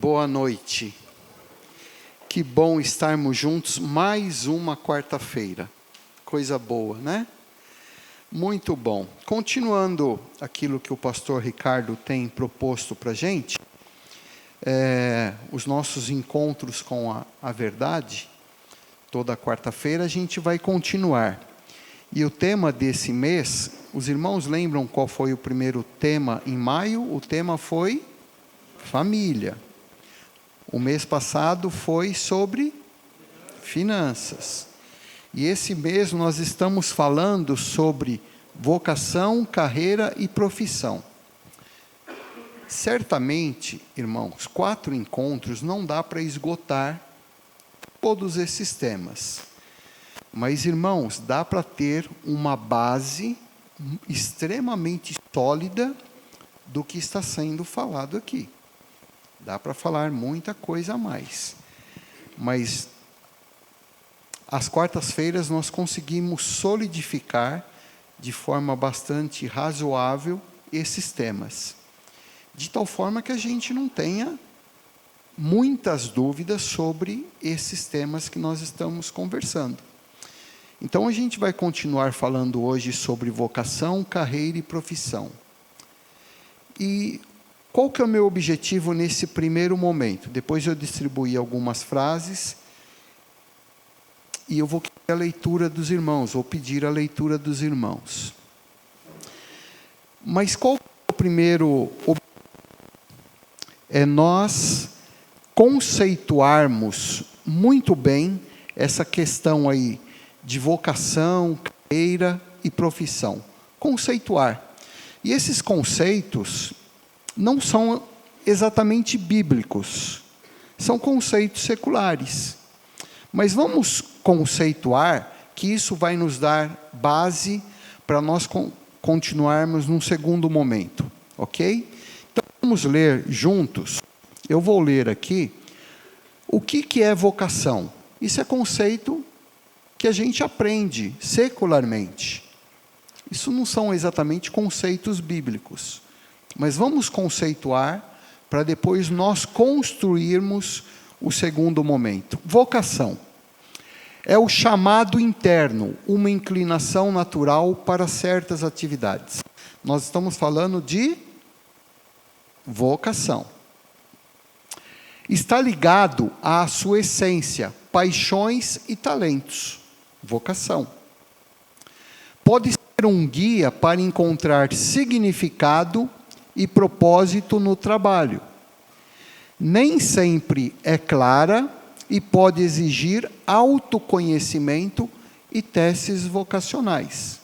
Boa noite. Que bom estarmos juntos mais uma quarta-feira. Coisa boa, né? Muito bom. Continuando aquilo que o pastor Ricardo tem proposto para a gente, os nossos encontros com a verdade, toda quarta-feira a gente vai continuar. E o tema desse mês, os irmãos lembram qual foi o primeiro tema em maio? O tema foi família. O mês passado foi sobre finanças. E esse mês nós estamos falando sobre vocação, carreira e profissão. Certamente, irmãos, 4 encontros não dá para esgotar todos esses temas. Mas, irmãos, dá para ter uma base extremamente sólida do que está sendo falado aqui. Dá para falar muita coisa a mais. Mas, às quartas-feiras, nós conseguimos solidificar de forma bastante razoável esses temas. De tal forma que a gente não tenha muitas dúvidas sobre esses temas que nós estamos conversando. Então, a gente vai continuar falando hoje sobre vocação, carreira e profissão. E qual que é o meu objetivo nesse primeiro momento? Depois eu distribuí algumas frases e eu vou querer a leitura dos irmãos, vou pedir a leitura dos irmãos. Mas qual que é o primeiro objetivo? É nós conceituarmos muito bem essa questão aí de vocação, carreira e profissão. Conceituar. E esses conceitos não são exatamente bíblicos, são conceitos seculares. Mas vamos conceituar que isso vai nos dar base para nós continuarmos num segundo momento, ok? Então, vamos ler juntos. Eu vou ler aqui o que é vocação. Isso é conceito que a gente aprende secularmente. Isso não são exatamente conceitos bíblicos. Mas vamos conceituar para depois nós construirmos o segundo momento. Vocação é o chamado interno, uma inclinação natural para certas atividades. Nós estamos falando de vocação. Está ligado à sua essência, paixões e talentos. Vocação. Pode ser um guia para encontrar significado e propósito no trabalho. Nem sempre é clara e pode exigir autoconhecimento e testes vocacionais.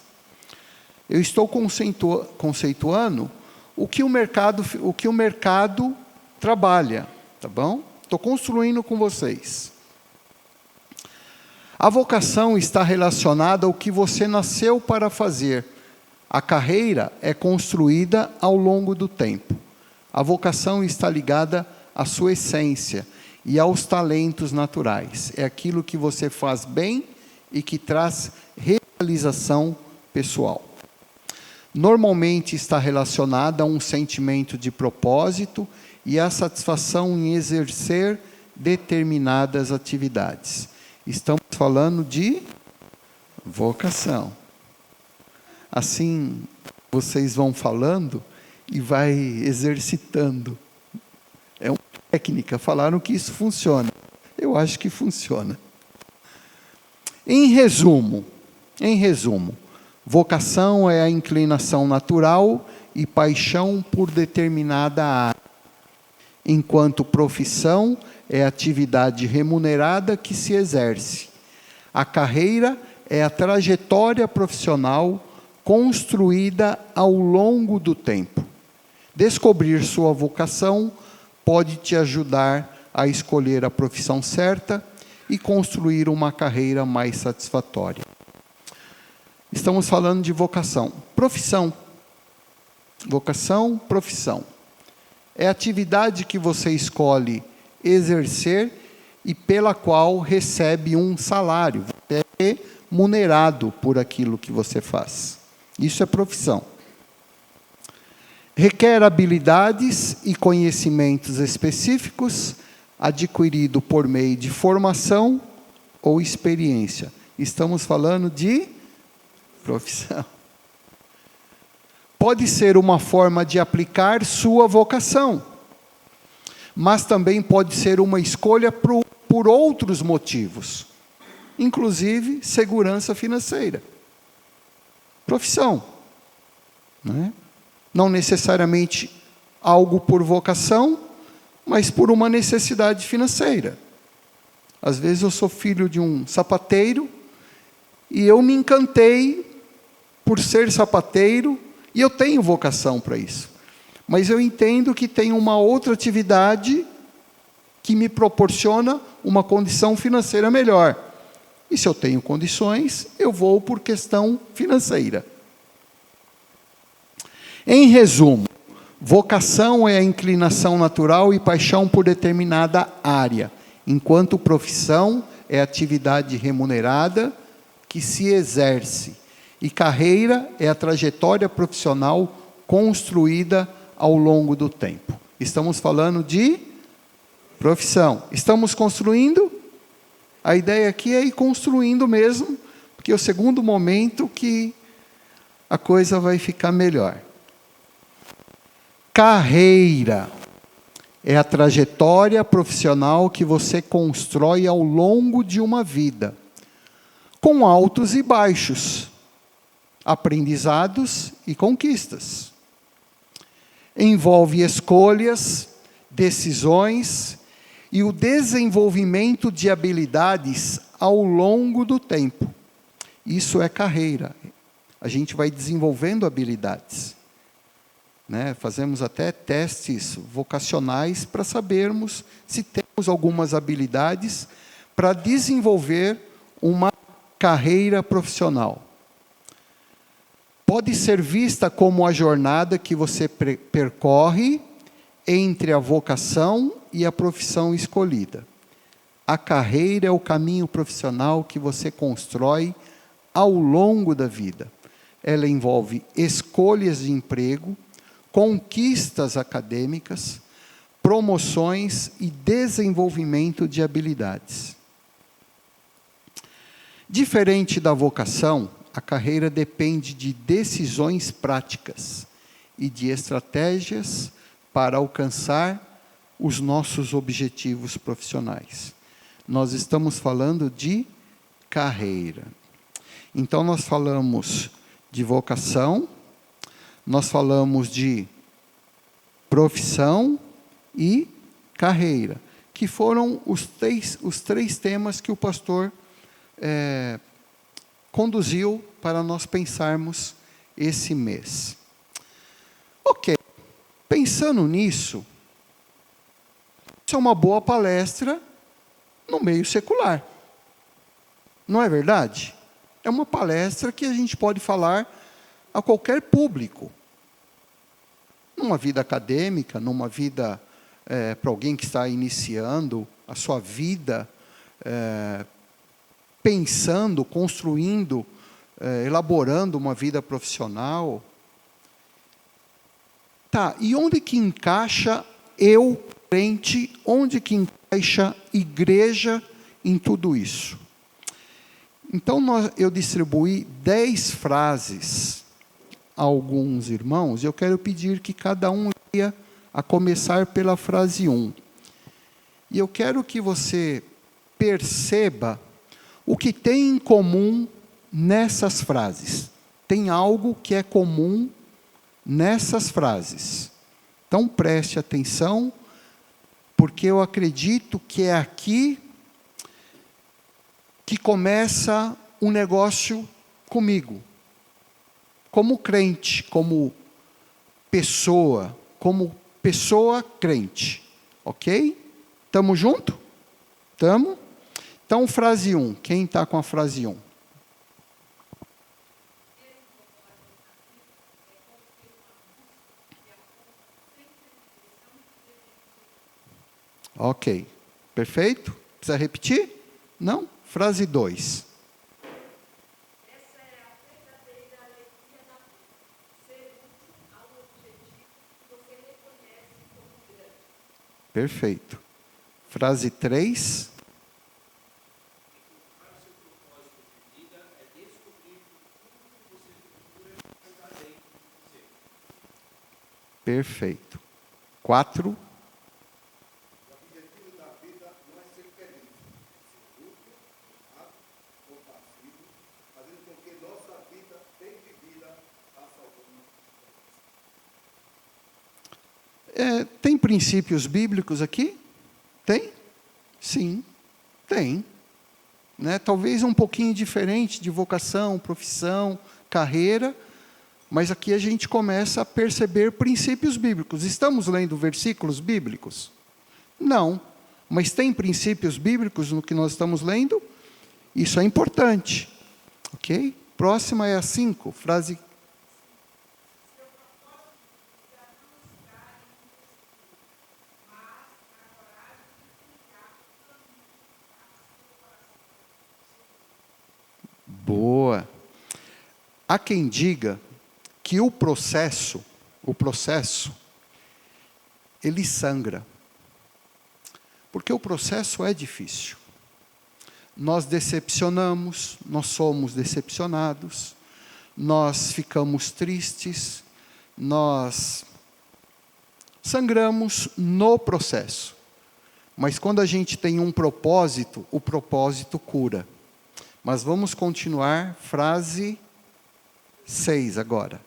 Eu estou conceituando o que o mercado trabalha, tá bom? Estou construindo com vocês. A vocação está relacionada ao que você nasceu para fazer. A carreira é construída ao longo do tempo. A vocação está ligada à sua essência e aos talentos naturais. É aquilo que você faz bem e que traz realização pessoal. Normalmente está relacionada a um sentimento de propósito e à satisfação em exercer determinadas atividades. Estamos falando de vocação. Assim, vocês vão falando e vai exercitando. É uma técnica, falaram que isso funciona. Eu acho que funciona. Em resumo, vocação é a inclinação natural e paixão por determinada área, enquanto profissão é a atividade remunerada que se exerce. A carreira é a trajetória profissional construída ao longo do tempo. Descobrir sua vocação pode te ajudar a escolher a profissão certa e construir uma carreira mais satisfatória. Estamos falando de vocação. Profissão. Vocação, profissão. É a atividade que você escolhe exercer e pela qual recebe um salário. Você é remunerado por aquilo que você faz. Isso é profissão. requer habilidades e conhecimentos específicos adquirido por meio de formação ou experiência. Estamos falando de profissão. Pode ser uma forma de aplicar sua vocação, mas também pode ser uma escolha por outros motivos, inclusive segurança financeira. Profissão, né? Não necessariamente algo por vocação, mas por uma necessidade financeira. Às vezes eu sou filho de um sapateiro e eu me encantei por ser sapateiro e eu tenho vocação para isso. Mas eu entendo que tem uma outra atividade que me proporciona uma condição financeira melhor. E se eu tenho condições, eu vou por questão financeira. Em resumo, vocação é a inclinação natural e paixão por determinada área, enquanto profissão é atividade remunerada que se exerce, e carreira é a trajetória profissional construída ao longo do tempo. Estamos falando de profissão. Estamos construindo? A ideia aqui é ir construindo mesmo, porque é o segundo momento que a coisa vai ficar melhor. Carreira é a trajetória profissional que você constrói ao longo de uma vida, com altos e baixos, aprendizados e conquistas. Envolve escolhas, decisões e o desenvolvimento de habilidades ao longo do tempo. Isso é carreira. A gente vai desenvolvendo habilidades, né? Fazemos até testes vocacionais para sabermos se temos algumas habilidades para desenvolver uma carreira profissional. Pode ser vista como a jornada que você percorre entre a vocação e a profissão escolhida. A carreira é o caminho profissional que você constrói ao longo da vida. Ela envolve escolhas de emprego, conquistas acadêmicas, promoções e desenvolvimento de habilidades. Diferente da vocação, a carreira depende de decisões práticas e de estratégias para alcançar os nossos objetivos profissionais. Nós estamos falando de carreira. Então, nós falamos de vocação, nós falamos de profissão e carreira, que foram os três temas que o pastor conduziu para nós pensarmos esse mês. Ok, pensando nisso, isso é uma boa palestra no meio secular. Não é verdade? É uma palestra que a gente pode falar a qualquer público. Numa vida acadêmica, numa vida para alguém que está iniciando a sua vida, pensando, construindo, elaborando uma vida profissional. Tá, e onde que encaixa eu, crente, onde que encaixa igreja em tudo isso? Então, eu distribuí 10 frases a alguns irmãos, eu quero pedir que cada um leia, a começar pela frase 1. E eu quero que você perceba o que tem em comum nessas frases. Tem algo que é comum nessas frases. Então, preste atenção, porque eu acredito que é aqui que começa um negócio comigo. Como crente, como pessoa crente. Ok? Estamos juntos? Estamos? Então, frase 1. Quem está com a frase 1? Ok. Perfeito? Precisa repetir? Não? Frase 2. Essa é a verdadeira alegria da vida, ser útil ao objetivo Perfeito. Frase 3. Perfeito. 4. O objetivo da vida não é ser feliz, ser útil, honrado ou passivo, fazendo com que nossa vida bem vivida faça alguma diferença. Tem princípios bíblicos aqui? Tem? Sim, tem. Né? Talvez um pouquinho diferente de vocação, profissão, carreira, mas aqui a gente começa a perceber princípios bíblicos. Estamos lendo versículos bíblicos? Não. Mas tem princípios bíblicos no que nós estamos lendo? Isso é importante. Ok? Próxima é a 5, frase. Boa. Há quem diga que o processo, ele sangra. Porque o processo é difícil. Nós decepcionamos, nós somos decepcionados, nós ficamos tristes, nós sangramos no processo. Mas quando a gente tem um propósito, o propósito cura. Mas vamos continuar, frase 6 agora.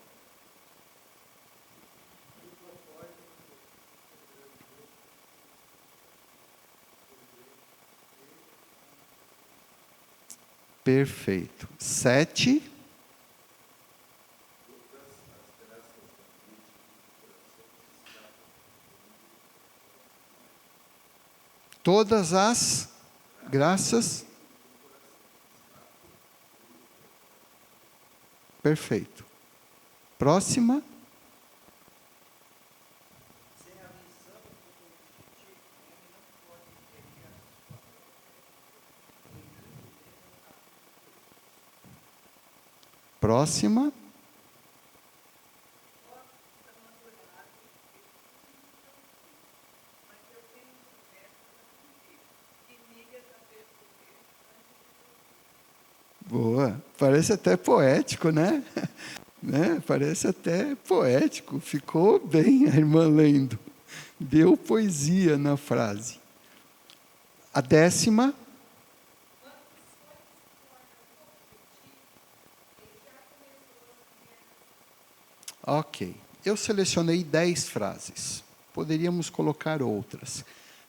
Perfeito. 7. Todas as graças. Perfeito. Próxima. Próxima. Boa. Parece até poético, né? Parece até poético. Ficou bem a irmã lendo. Deu poesia na frase. A 10ª. Ok. Eu selecionei 10 frases. Poderíamos colocar outras.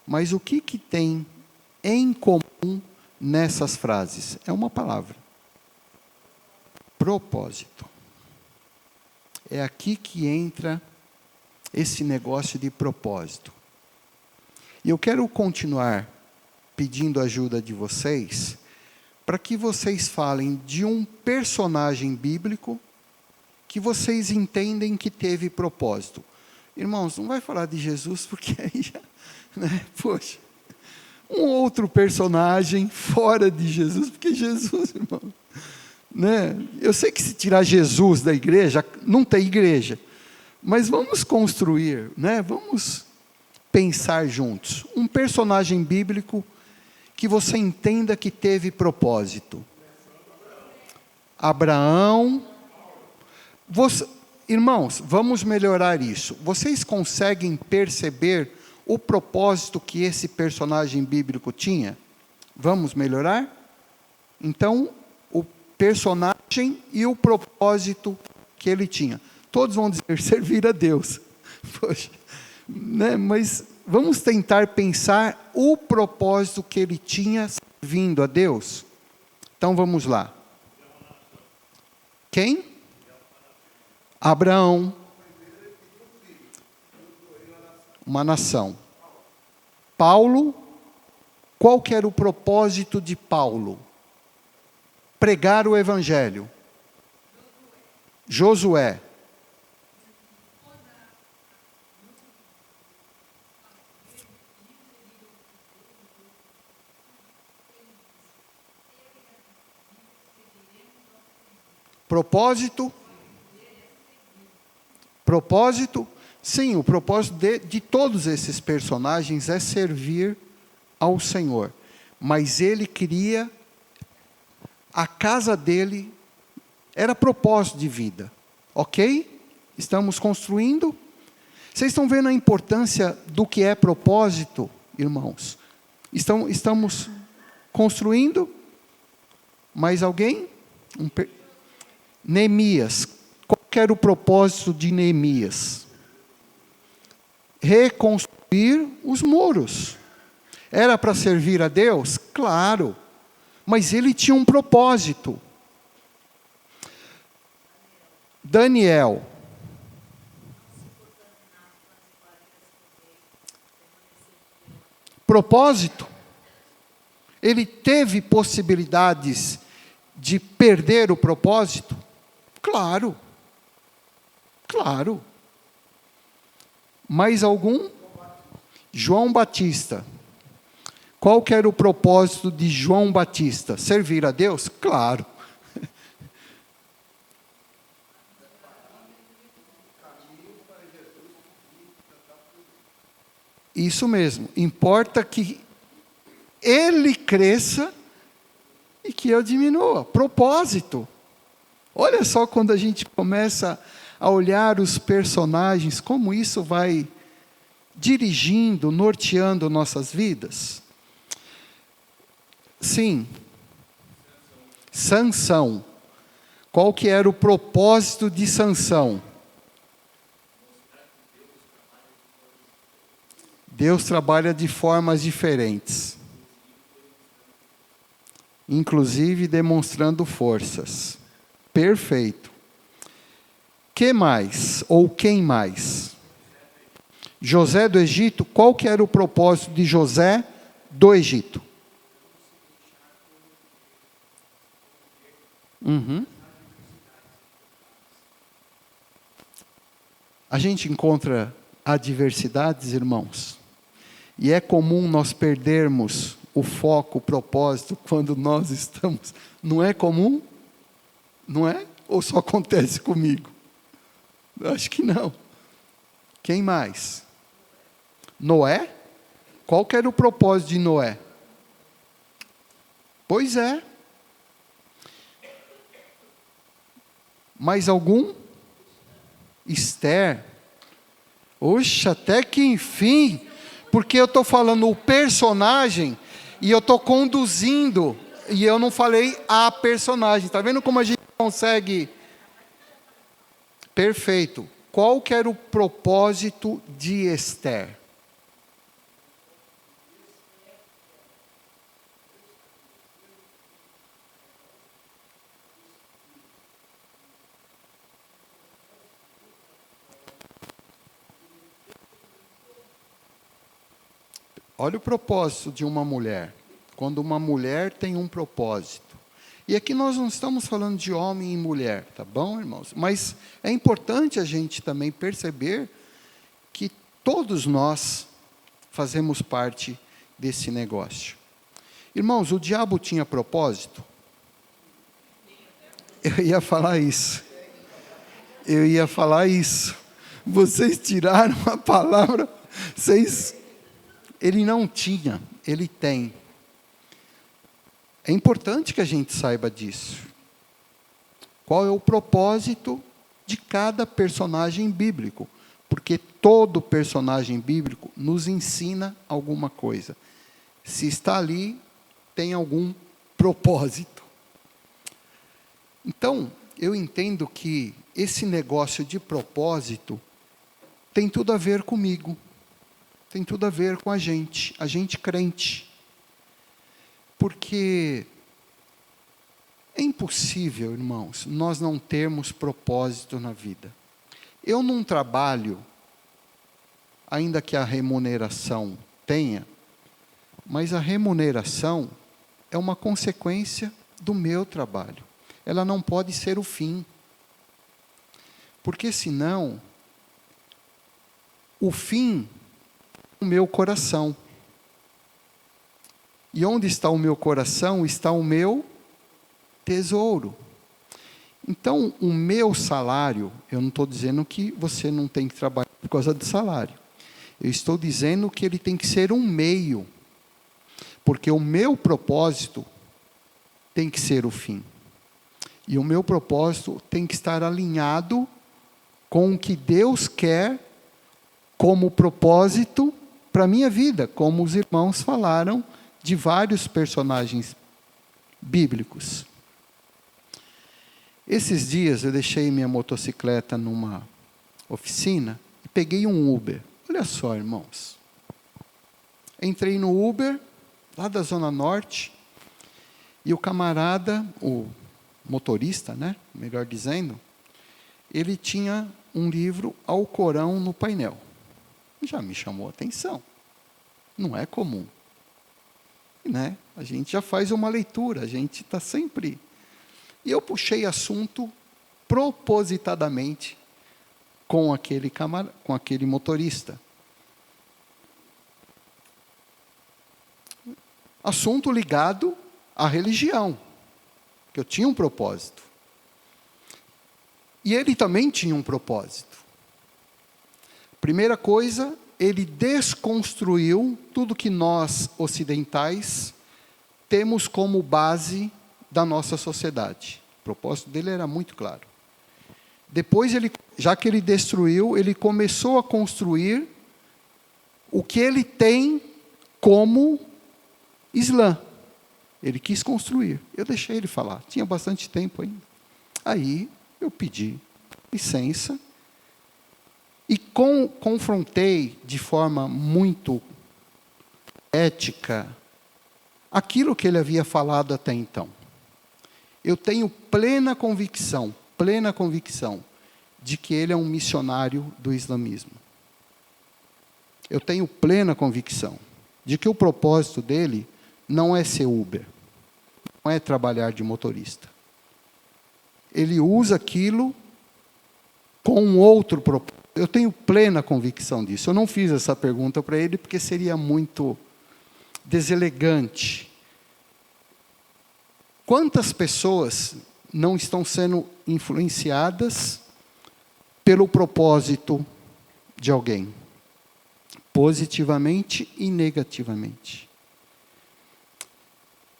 Mas o que tem em comum nessas frases? É uma palavra. Propósito. É aqui que entra esse negócio de propósito. E eu quero continuar pedindo ajuda de vocês, para que vocês falem de um personagem bíblico que vocês entendem que teve propósito. Irmãos, não vai falar de Jesus, porque aí já, poxa, um outro personagem fora de Jesus, porque Jesus, irmão, eu sei que se tirar Jesus da igreja, não tem igreja, mas vamos construir, vamos pensar juntos, um personagem bíblico que você entenda que teve propósito. Abraão. Irmãos, vamos melhorar isso. Vocês conseguem perceber o propósito que esse personagem bíblico tinha? Vamos melhorar? Então, o personagem e o propósito que ele tinha. Todos vão dizer, servir a Deus. Poxa, mas vamos tentar pensar o propósito que ele tinha servindo a Deus? Então, vamos lá. Quem? Abraão, uma nação. Paulo, qual que era o propósito de Paulo? Pregar o evangelho. Josué. Propósito. Sim, o propósito de todos esses personagens é servir ao Senhor. Mas ele queria, a casa dele era propósito de vida. Ok? Estamos construindo? Vocês estão vendo a importância do que é propósito, irmãos? Estamos construindo? Mais alguém? Neemias. Qual que era o propósito de Neemias? Reconstruir os muros. Era para servir a Deus? Claro. Mas ele tinha um propósito. Daniel. Propósito. Ele teve possibilidades de perder o propósito? Claro. Claro. Mais algum? João Batista. Qual que era o propósito de João Batista? Servir a Deus? Claro. Isso mesmo. Importa que ele cresça e que eu diminua. Propósito. Olha só quando a gente começa a olhar os personagens, como isso vai dirigindo, norteando nossas vidas. Sim. Sansão. Qual que era o propósito de Sansão? Deus trabalha de formas diferentes. Inclusive demonstrando forças. Perfeito. Que mais? Ou quem mais? José do Egito. Qual que era o propósito de José do Egito? A gente encontra adversidades, irmãos. E é comum nós perdermos o foco, o propósito, quando nós estamos. Não é comum? Não é? Ou só acontece comigo? Acho que não. Quem mais? Noé? Qual que era o propósito de Noé? Pois é. Mais algum? Esther. Oxe, até que enfim, porque eu estou falando o personagem e eu estou conduzindo, e eu não falei a personagem. Está vendo como a gente consegue? Perfeito. Qual que era o propósito de Esther? Olha o propósito de uma mulher. Quando uma mulher tem um propósito. E aqui nós não estamos falando de homem e mulher, tá bom, irmãos? Mas é importante a gente também perceber que todos nós fazemos parte desse negócio. Irmãos, o diabo tinha propósito? Eu ia falar isso. Vocês tiraram a palavra, Ele não tinha, ele tem. É importante que a gente saiba disso. Qual é o propósito de cada personagem bíblico? Porque todo personagem bíblico nos ensina alguma coisa. Se está ali, tem algum propósito. Então, eu entendo que esse negócio de propósito tem tudo a ver comigo. Tem tudo a ver com a gente crente. Porque é impossível, irmãos, nós não termos propósito na vida. Eu não trabalho, ainda que a remuneração tenha, mas a remuneração é uma consequência do meu trabalho. Ela não pode ser o fim. Porque senão, o fim é o meu coração. E onde está o meu coração, está o meu tesouro. Então, o meu salário, eu não estou dizendo que você não tem que trabalhar por causa do salário. Eu estou dizendo que ele tem que ser um meio, porque o meu propósito tem que ser o fim. E o meu propósito tem que estar alinhado com o que Deus quer como propósito para a minha vida, como os irmãos falaram de vários personagens bíblicos. Esses dias eu deixei minha motocicleta numa oficina e peguei um Uber. Olha só, irmãos. Entrei no Uber, lá da Zona Norte, e o camarada, o motorista, né, melhor dizendo, ele tinha um livro Alcorão no painel. Já me chamou a atenção. Não é comum. Né? A gente já faz uma leitura, a gente está sempre... E eu puxei assunto propositadamente com aquele motorista. Assunto ligado à religião, que eu tinha um propósito. E ele também tinha um propósito. Primeira coisa, ele desconstruiu tudo que nós, ocidentais, temos como base da nossa sociedade. O propósito dele era muito claro. Depois, já que ele destruiu, ele começou a construir o que ele tem como Islã. Ele quis construir. Eu deixei ele falar. Tinha bastante tempo ainda. Aí, eu pedi licença e confrontei de forma muito ética aquilo que ele havia falado até então. Eu tenho plena convicção de que ele é um missionário do islamismo. Eu tenho plena convicção de que o propósito dele não é ser Uber, não é trabalhar de motorista. Ele usa aquilo com um outro propósito. Eu tenho plena convicção disso. Eu não fiz essa pergunta para ele porque seria muito deselegante. Quantas pessoas não estão sendo influenciadas pelo propósito de alguém? Positivamente e negativamente.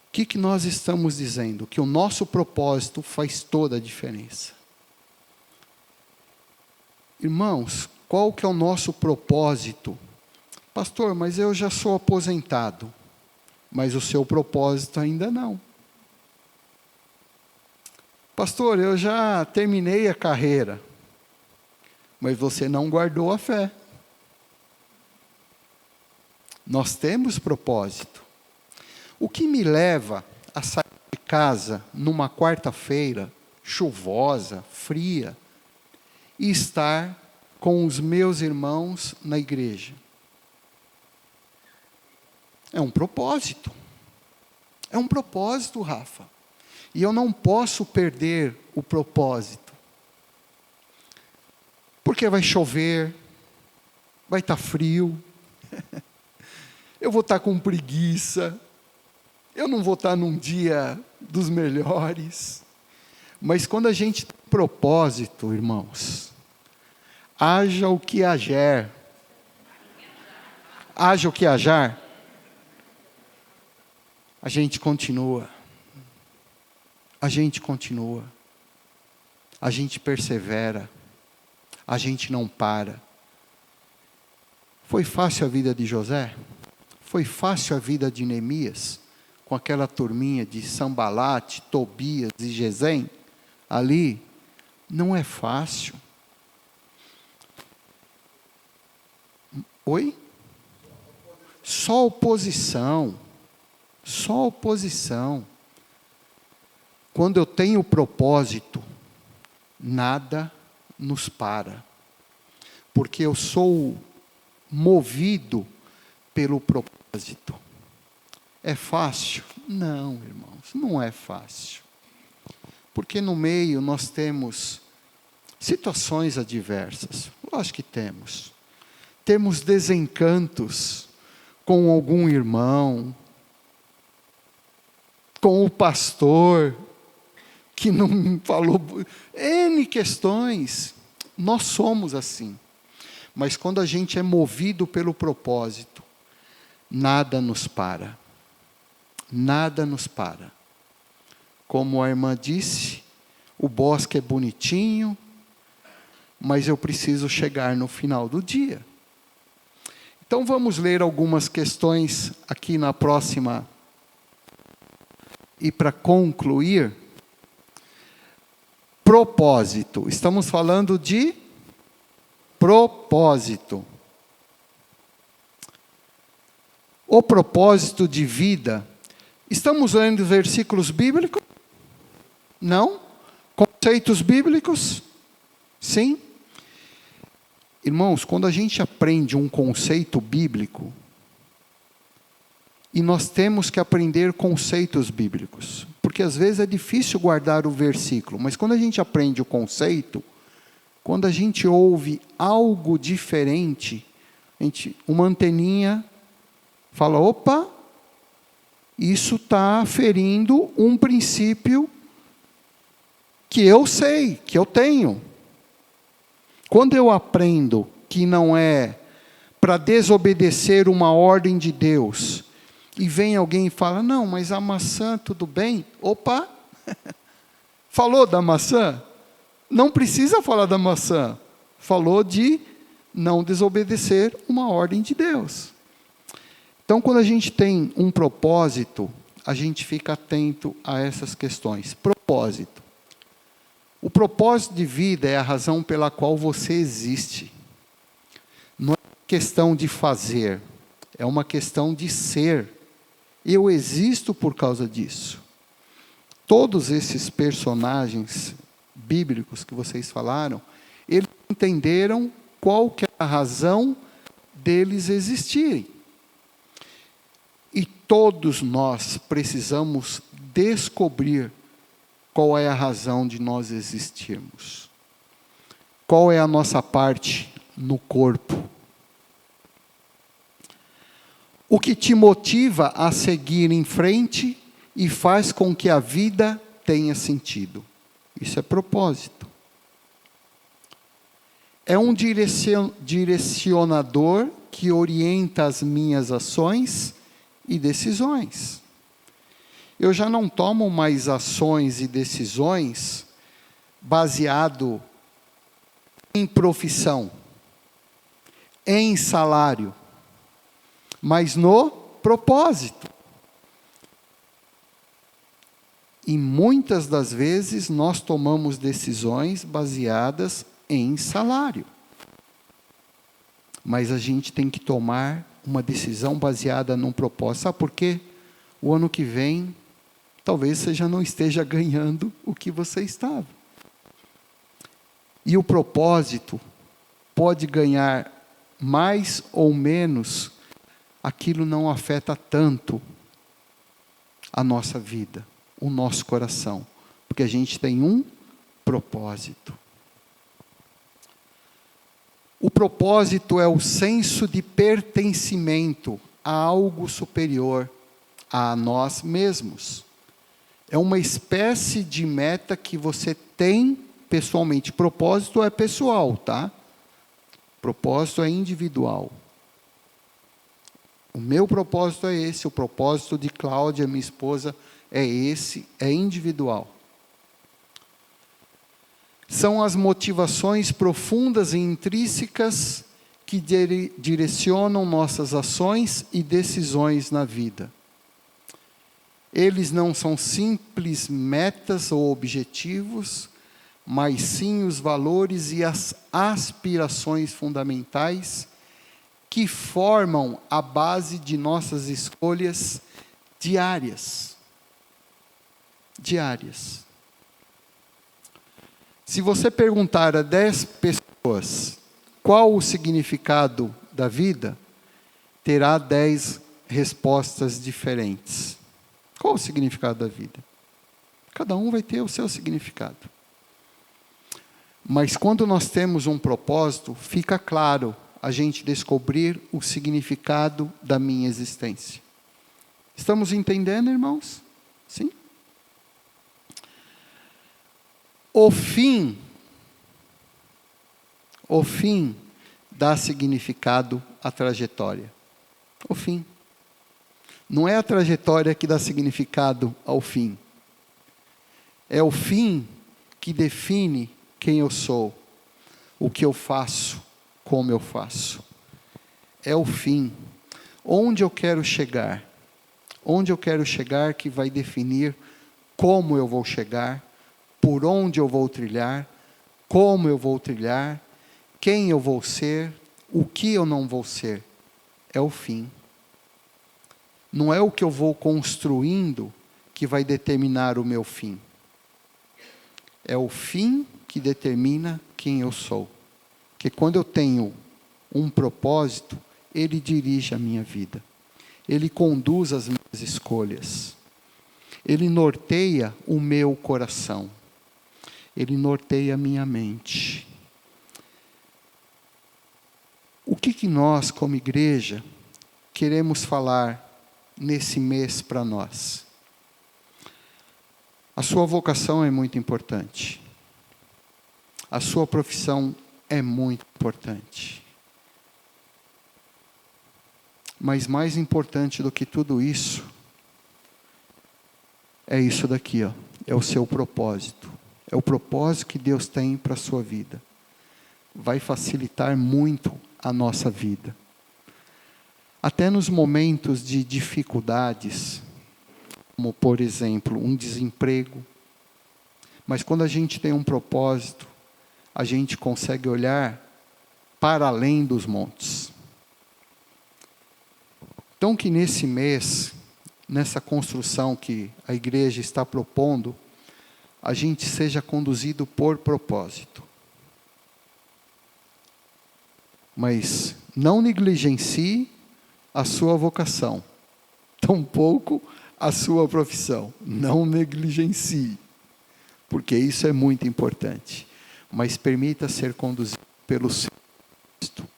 O que nós estamos dizendo? Que o nosso propósito faz toda a diferença. Irmãos, qual que é o nosso propósito? Pastor, mas eu já sou aposentado. Mas o seu propósito ainda não. Pastor, eu já terminei a carreira. Mas você não guardou a fé. Nós temos propósito. O que me leva a sair de casa numa quarta-feira, chuvosa, fria, e estar com os meus irmãos na igreja? É um propósito. É um propósito, Rafa. E eu não posso perder o propósito. Porque vai chover, vai estar frio, eu vou estar com preguiça, eu não vou estar num dia dos melhores. Mas quando a gente tem propósito, irmãos, haja o que hajar, a gente continua, a gente persevera, a gente não para. Foi fácil a vida de José? Foi fácil a vida de Neemias? Com aquela turminha de Sambalate, Tobias e Gesem ali? Não é fácil. Oi? Só oposição. Só oposição. Quando eu tenho propósito, nada nos para. Porque eu sou movido pelo propósito. É fácil? Não, irmãos, não é fácil. Porque no meio nós temos situações adversas. Lógico que temos. Temos desencantos com algum irmão, com o pastor, que não falou, N questões. Nós somos assim. Mas quando a gente é movido pelo propósito, nada nos para. Nada nos para. Como a irmã disse, o bosque é bonitinho, mas eu preciso chegar no final do dia. Então vamos ler algumas questões aqui na próxima. E para concluir, propósito. Estamos falando de propósito. O propósito de vida. Estamos lendo versículos bíblicos? Não? Conceitos bíblicos? Sim? Irmãos, quando a gente aprende um conceito bíblico, e nós temos que aprender conceitos bíblicos, porque às vezes é difícil guardar o versículo, mas quando a gente aprende o conceito, quando a gente ouve algo diferente, uma anteninha fala, opa, isso está ferindo um princípio que eu sei, que eu tenho. Quando eu aprendo que não é para desobedecer uma ordem de Deus, e vem alguém e fala, não, mas a maçã, tudo bem? Opa, falou da maçã? Não precisa falar da maçã. Falou de não desobedecer uma ordem de Deus. Então, quando a gente tem um propósito, a gente fica atento a essas questões. Propósito. O propósito de vida é a razão pela qual você existe. Não é questão de fazer, é uma questão de ser. Eu existo por causa disso. Todos esses personagens bíblicos que vocês falaram, eles entenderam qual que é a razão deles existirem. E todos nós precisamos descobrir qual é a razão de nós existirmos. Qual é a nossa parte no corpo? O que te motiva a seguir em frente e faz com que a vida tenha sentido. Isso é propósito. É um direcionador que orienta as minhas ações e decisões. Eu já não tomo mais ações e decisões baseado em profissão, em salário, mas no propósito. E muitas das vezes nós tomamos decisões baseadas em salário. Mas a gente tem que tomar uma decisão baseada num propósito. Sabe por quê? O ano que vem, talvez você já não esteja ganhando o que você estava. E o propósito pode ganhar mais ou menos, aquilo não afeta tanto a nossa vida, o nosso coração, porque a gente tem um propósito. O propósito é o senso de pertencimento a algo superior a nós mesmos. É uma espécie de meta que você tem pessoalmente. Propósito é pessoal, tá? Propósito é individual. O meu propósito é esse, o propósito de Cláudia, minha esposa, é esse, é individual. São as motivações profundas e intrínsecas que direcionam nossas ações e decisões na vida. Eles não são simples metas ou objetivos, mas sim os valores e as aspirações fundamentais que formam a base de nossas escolhas diárias. Diárias. Se você perguntar a 10 pessoas qual o significado da vida, terá 10 respostas diferentes. Qual o significado da vida? Cada um vai ter o seu significado. Mas quando nós temos um propósito, fica claro a gente descobrir o significado da minha existência. Estamos entendendo, irmãos? Sim? O fim dá significado à trajetória? O fim. Não é a trajetória que dá significado ao fim. É o fim que define quem eu sou, o que eu faço, como eu faço. É o fim. Onde eu quero chegar? Onde eu quero chegar que vai definir como eu vou chegar, por onde eu vou trilhar, como eu vou trilhar, quem eu vou ser, o que eu não vou ser. É o fim. Não é o que eu vou construindo que vai determinar o meu fim. É o fim que determina quem eu sou. Porque quando eu tenho um propósito, ele dirige a minha vida. Ele conduz as minhas escolhas. Ele norteia o meu coração. Ele norteia a minha mente. O que nós, como igreja, queremos falar nesse mês para nós? A sua vocação é muito importante. A sua profissão é muito importante. Mas mais importante do que tudo isso, é isso daqui, ó. É o seu propósito. É o propósito que Deus tem para a sua vida. Vai facilitar muito a nossa vida. Até nos momentos de dificuldades, como por exemplo, um desemprego. Mas quando a gente tem um propósito, a gente consegue olhar para além dos montes. Então que nesse mês, nessa construção que a igreja está propondo, a gente seja conduzido por propósito. Mas não negligencie a sua vocação, tampouco a sua profissão. Não negligencie, porque isso é muito importante. Mas permita ser conduzido pelo seu Cristo.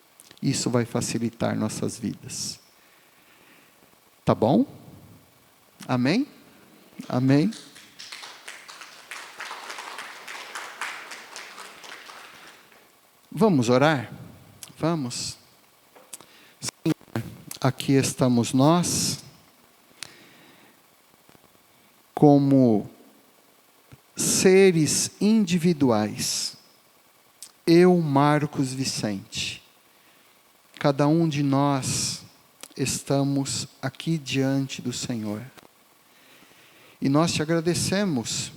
Isso vai facilitar nossas vidas. Tá bom? Amém? Amém? Vamos orar? Vamos. Senhor, aqui estamos nós, como seres individuais. Eu, Marcos Vicente, cada um de nós estamos aqui diante do Senhor. E nós te agradecemos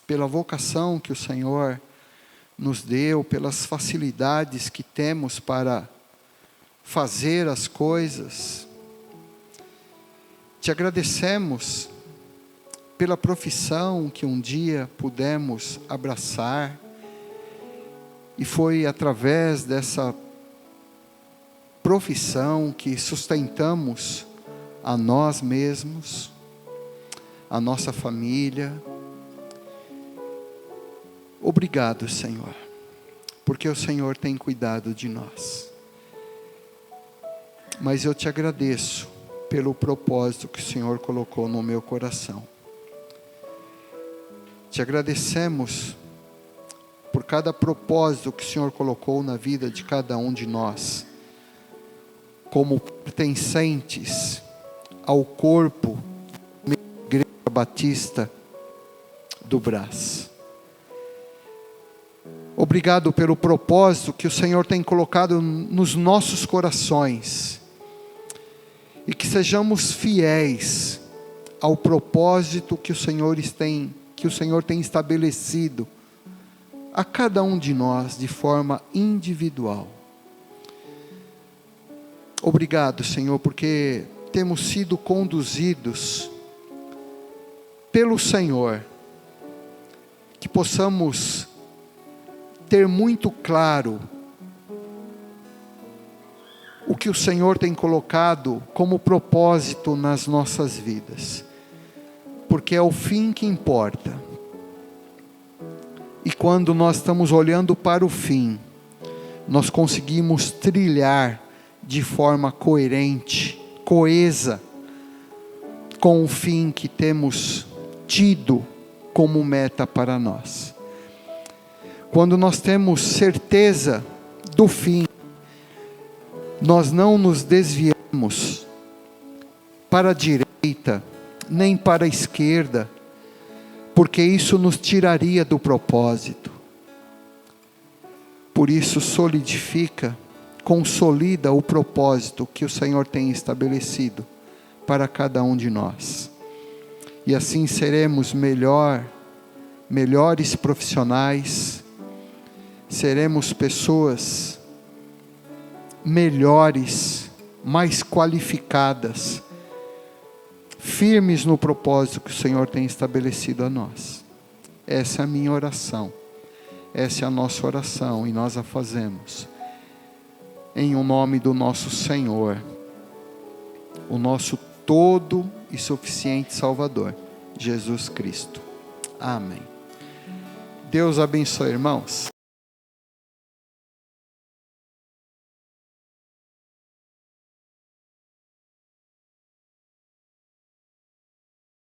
pela vocação que o Senhor nos deu, pelas facilidades que temos para fazer as coisas. Te agradecemos pela profissão que um dia pudemos abraçar, e foi através dessa profissão que sustentamos a nós mesmos, a nossa família. Obrigado, Senhor, porque o Senhor tem cuidado de nós. Mas eu te agradeço pelo propósito que o Senhor colocou no meu coração. Te agradecemos por cada propósito que o Senhor colocou na vida de cada um de nós, como pertencentes ao corpo da Igreja Batista do Brás. Obrigado pelo propósito que o Senhor tem colocado nos nossos corações, e que sejamos fiéis ao propósito que o Senhor tem estabelecido a cada um de nós de forma individual. Obrigado, Senhor, porque temos sido conduzidos pelo Senhor, que possamos ter muito claro o que o Senhor tem colocado como propósito nas nossas vidas, porque é o fim que importa. E quando nós estamos olhando para o fim, nós conseguimos trilhar de forma coerente, coesa, com o fim que temos tido como meta para nós. Quando nós temos certeza do fim, nós não nos desviamos para a direita, nem para a esquerda, porque isso nos tiraria do propósito. Por isso, solidifica, consolida o propósito que o Senhor tem estabelecido para cada um de nós. E assim seremos melhores profissionais, seremos pessoas melhores, mais qualificadas, firmes no propósito que o Senhor tem estabelecido a nós. Essa é a minha oração, essa é a nossa oração, e nós a fazemos em o nome do nosso Senhor, o nosso todo e suficiente Salvador, Jesus Cristo. Amém. Deus abençoe, irmãos.